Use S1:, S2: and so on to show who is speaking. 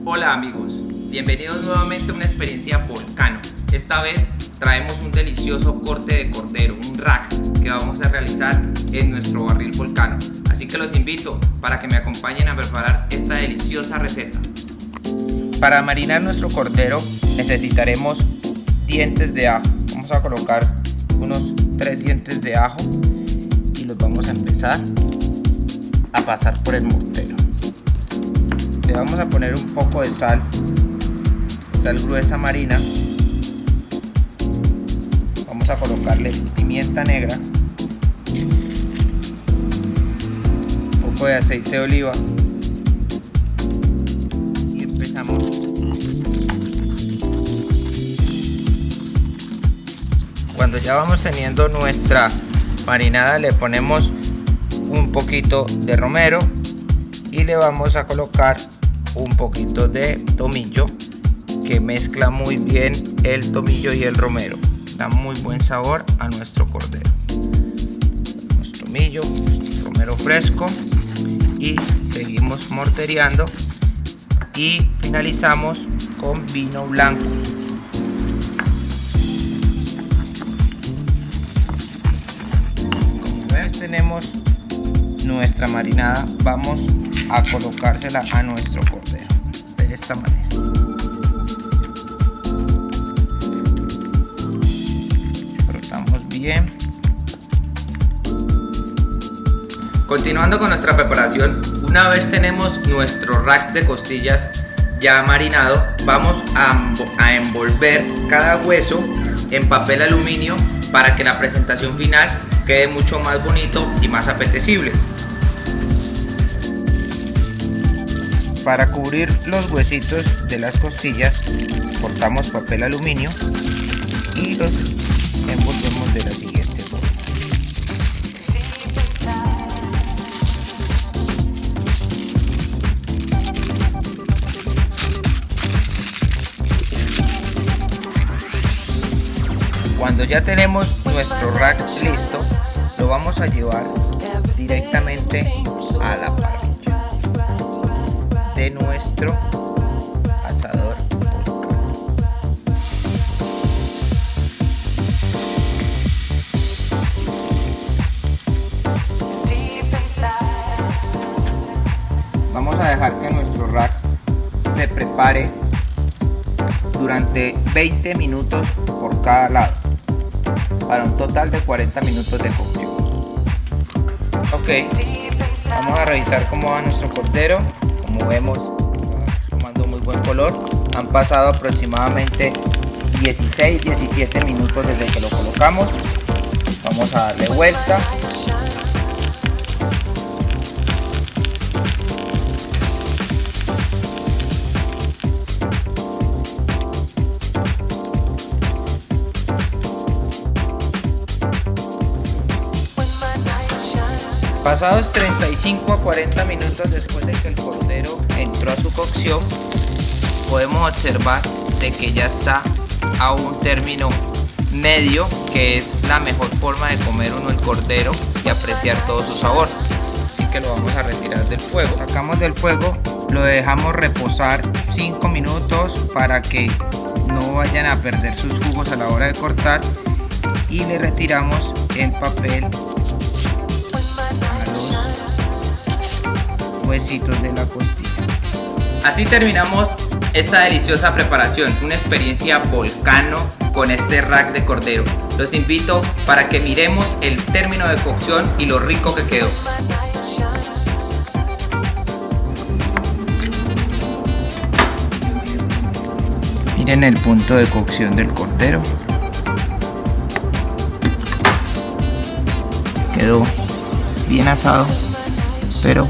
S1: Hola amigos, bienvenidos nuevamente a una experiencia Volcano. Esta vez traemos un delicioso corte de cordero, un rack que vamos a realizar en nuestro barril Volcano. Así que los invito para que me acompañen a preparar esta deliciosa receta. Para marinar nuestro cordero necesitaremos dientes de ajo. Vamos a colocar unos 3 dientes de ajo y los vamos a empezar a pasar por el mortero. Le vamos a poner un poco de sal gruesa marina. Vamos a colocarle pimienta negra, un poco de aceite de oliva y empezamos. Cuando ya vamos teniendo nuestra marinada, le ponemos un poquito de romero y le vamos a colocar un poquito de tomillo, que mezcla muy bien el tomillo y el romero, da muy buen sabor a nuestro cordero. Tomillo, romero fresco, y seguimos mortereando y finalizamos con vino blanco. Como ves, tenemos nuestra marinada. Vamos a colocársela a nuestro cordero de esta manera. Frotamos bien. Continuando con nuestra preparación, una vez tenemos nuestro rack de costillas ya marinado, vamos a envolver cada hueso en papel aluminio para que la presentación final quede mucho más bonito y más apetecible. Para cubrir los huesitos de las costillas, cortamos papel aluminio y los envolvemos de la siguiente forma. Cuando ya tenemos nuestro rack listo, lo vamos a llevar directamente a la parrilla de nuestro asador Volcano. Vamos a dejar que nuestro rack se prepare durante 20 minutos por cada lado, para un total de 40 minutos de cocción. Ok, vamos a revisar cómo va nuestro cordero. Como vemos, está tomando muy buen color. Han pasado aproximadamente 16-17 minutos desde que lo colocamos. Vamos a darle vuelta. Pasados 35 a 40 minutos después de que el cordero entró a su cocción, podemos observar de que ya está a un término medio, que es la mejor forma de comer uno el cordero y apreciar todo su sabor. Así que lo vamos a retirar del fuego. Sacamos del fuego, lo dejamos reposar 5 minutos para que no vayan a perder sus jugos a la hora de cortar, y le retiramos el papel huesitos de la costilla. Así terminamos esta deliciosa preparación, una experiencia Volcano con este rack de cordero. Los invito para que miremos el término de cocción y lo rico que quedó. Miren el punto de cocción del cordero. Quedó bien asado, pero